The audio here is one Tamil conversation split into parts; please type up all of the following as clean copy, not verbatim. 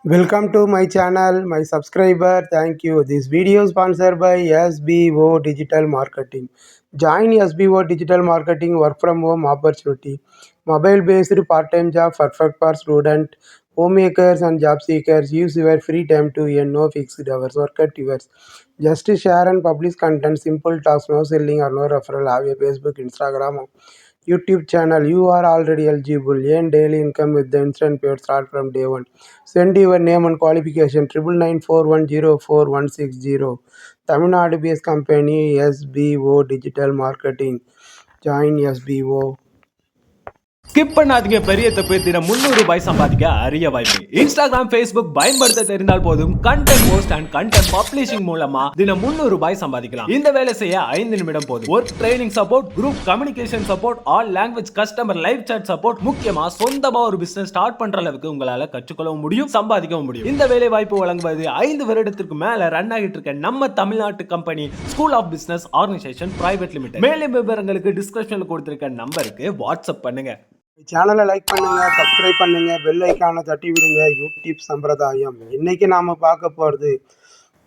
Welcome to my channel, my subscriber. Thank you. This video is sponsored by SBO Digital Marketing. Join SBO Digital Marketing work from home opportunity. Mobile based part time job perfect for student, homemakers and job seekers. Use your free time to earn no fixed hours. Work at yours. Just share and publish content. Simple tasks, no selling or no referral. Have a Facebook, Instagram, YouTube channel. You are already eligible. Earn daily income with the instant pay. Start from day one. Send your name and qualification 9994104160. Tamil Nadu based company SBO Digital Marketing. Join SBO. Skip பண்ணாதீங்க. பெரிய தப்பு. தினம் 300 ரூபாய் சம்பாதிக்க அரிய வாய்ப்பு. இன்ஸ்டாகிராம், ஃபேஸ்புக் பயன்படுத்த தெரிந்தால் போதும் content post and content publishing மூலமா தினம் 300 ரூபாய் சம்பாதிக்கலாம். இந்த வேலை செய்ய 5 நிமிடம் போதும். Work training support, group communication support, all language customer live chat support, முக்கியமா சொந்தமா ஒரு பிசினஸ் ஸ்டார்ட் பண்ற அளவுக்கு உங்களால கற்றுக்கொள்ளவும் முடியும், சம்பாதிக்கவும் முடியும். இந்த வேலை வாய்ப்பு வழங்குவது 5 வருடத்திற்கு மேல ரன் ஆகிட்டு இருக்க நம்ம தமிழ்நாட்டு company school of business organisation private limited. மேலும் விவரங்களுக்கு டிஸ்கிரிப்ஷன்ல கொடுத்திருக்க நம்பருக்கு வாட்ஸ்அப் பண்ணுங்க. சேனலை லைக் பண்ணுங்க, சப்ஸ்கிரைப் பண்ணுங்க, பெல் ஐக்கானை தட்டி விடுங்க. யூடியூப் சம்பிரதாயம். இன்னைக்கு நாம பார்க்க போறது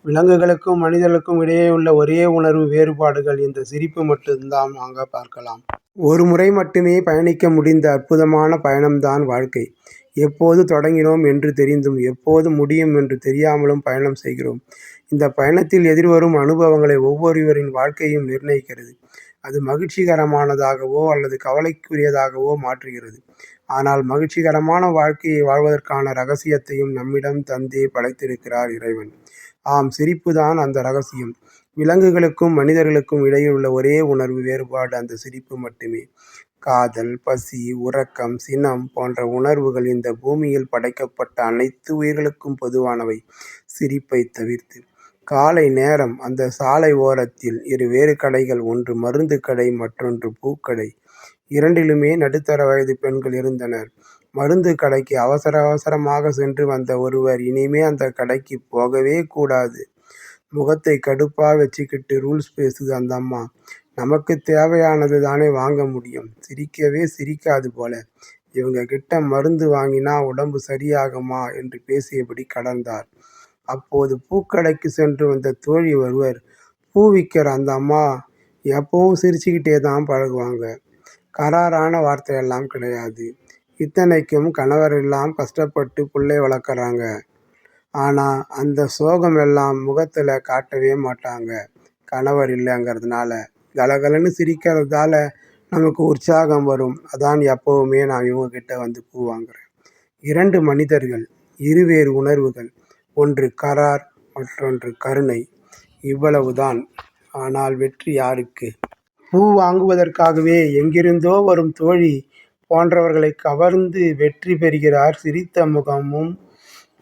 விலங்குகளுக்கும் மனிதர்களுக்கும் இடையே உள்ள ஒரே உணர்வு வேறுபாடுகள். இந்த சிரிப்பு மட்டும்தான் வாங்க பார்க்கலாம். ஒரு முறை மட்டுமே பயணிக்க முடிந்த அற்புதமான பயணம்தான் வாழ்க்கை. எப்போது தொடங்கினோம் என்று தெரிந்தும் எப்போது முடியும் என்று தெரியாமலும் பயணம் செய்கிறோம். இந்த பயணத்தில் எதிர்வரும் அனுபவங்களை ஒவ்வொருவரின் வாழ்க்கையும் நிர்ணயிக்கிறது. அது மகிழ்ச்சிகரமானதாகவோ அல்லது கவலைக்குரியதாகவோ மாற்றுகிறது. ஆனால் மகிழ்ச்சிகரமான வாழ்க்கையை வாழ்வதற்கான ரகசியத்தையும் நம்மிடம் தந்தே படைத்திருக்கிறார் இறைவன். ஆம், சிரிப்புதான் அந்த ரகசியம். விலங்குகளுக்கும் மனிதர்களுக்கும் இடையில் உள்ள ஒரே உணர்வு வேறுபாடு அந்த சிரிப்பு மட்டுமே. காதல், பசி, உறக்கம், சினம் போன்ற உணர்வுகள் இந்த பூமியில் படைக்கப்பட்ட அனைத்து உயிர்களுக்கும் பொதுவானவை, சிரிப்பை தவிர்த்து. காலை நேரம். அந்த சாலை ஓரத்தில் 2 வேறு கடைகள். ஒன்று மருந்து கடை, மற்றொன்று பூக்கடை. இரண்டிலுமே நடுத்தர வயது பெண்கள் இருந்தனர். மருந்து கடைக்கு அவசரமாக சென்று வந்த ஒருவர் இனிமே அந்த கடைக்கு போகவே கூடாது. முகத்தை கடுப்பா வச்சுக்கிட்டு ரூல்ஸ் பேசுது அந்த அம்மா. நமக்கு தேவையானது தானே வாங்க முடியும், சிரிக்கவே சிரிக்காது போல. இவங்க கிட்ட மருந்து வாங்கினா உடம்பு சரியாகுமா என்று பேசியபடி கடந்தார். அப்போது பூக்கடைக்கு சென்று வந்த தோழி ஒருவர், பூ விற்கிற அந்த அம்மா எப்பவும் சிரிச்சுக்கிட்டே தான் பழகுவாங்க. கராரான வார்த்தையெல்லாம் கிடையாது. இத்தனைக்கும் கணவர் எல்லாம் கஷ்டப்பட்டு பிள்ளை வளர்க்குறாங்க. ஆனால் அந்த சோகம் எல்லாம் முகத்தில் காட்டவே மாட்டாங்க. கணவர் இல்லைங்கிறதுனால. கலகலன்னு சிரிக்கிறதால நமக்கு உற்சாகம் வரும். அதான் எப்போவுமே நான் இவங்ககிட்ட வந்து பூ வாங்குறேன். 2 மனிதர்கள், இருவேறு உணர்வுகள். ஒன்று கரார், மற்றொன்று கருணை. இவ்வளவுதான். ஆனால் வெற்றி யாருக்கு? பூ வாங்குவதற்காகவே எங்கிருந்தோ வரும் தோழி போன்றவர்களை கவர்ந்து வெற்றி பெறுகிறார் சிரித்த முகமும்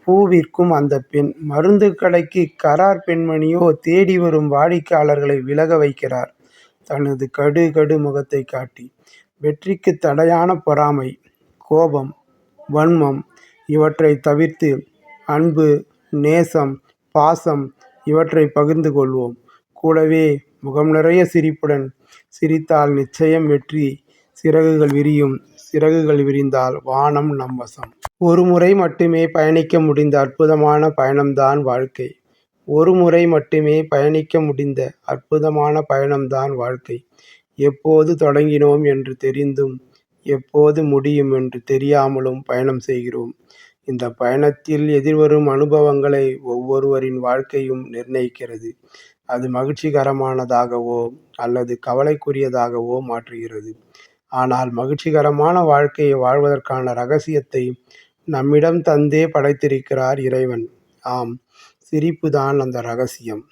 பூவிற்கும் அந்த பெண். மருந்து கடைக்கு கரார் பெண்மணியோ தேடி வரும் வாடிக்கையாளர்களை விலக வைக்கிறார் தனது கடு முகத்தை காட்டி. வெற்றிக்கு தடையான பொறாமை, கோபம், வன்மம் இவற்றை தவிர்த்து அன்பு, நேசம், பாசம் இவற்றை பகிர்ந்து கொள்வோம். கூடவே முகம் நிறைய சிரிப்புடன் சிரித்தால் நிச்சயம் வெற்றி சிறகுகள் விரியும். சிறகுகள் விரிந்தால் வானம் நம் வசம். ஒரு முறை மட்டுமே பயணிக்க முடிந்த அற்புதமான பயணம்தான் வாழ்க்கை. ஒரு முறை மட்டுமே பயணிக்க முடிந்த அற்புதமான பயணம்தான் வாழ்க்கை. எப்போது தொடங்கினோம் என்று தெரிந்தும் எப்போது முடியும் என்று தெரியாமலும் பயணம் செய்கிறோம். இந்த பயணத்தில் எதிர்வரும் அனுபவங்களை ஒவ்வொருவரின் வாழ்க்கையும் நிர்ணயிக்கிறது. அது மகிழ்ச்சிகரமானதாகவோ அல்லது கவலைக்குரியதாகவோ மாற்றுகிறது. ஆனால் மகிழ்ச்சிகரமான வாழ்க்கையை வாழ்வதற்கான ரகசியத்தை நம்மிடம் தந்தே படைத்திருக்கிறார் இறைவன். ஆம், சிரிப்புதான் அந்த ரகசியம்.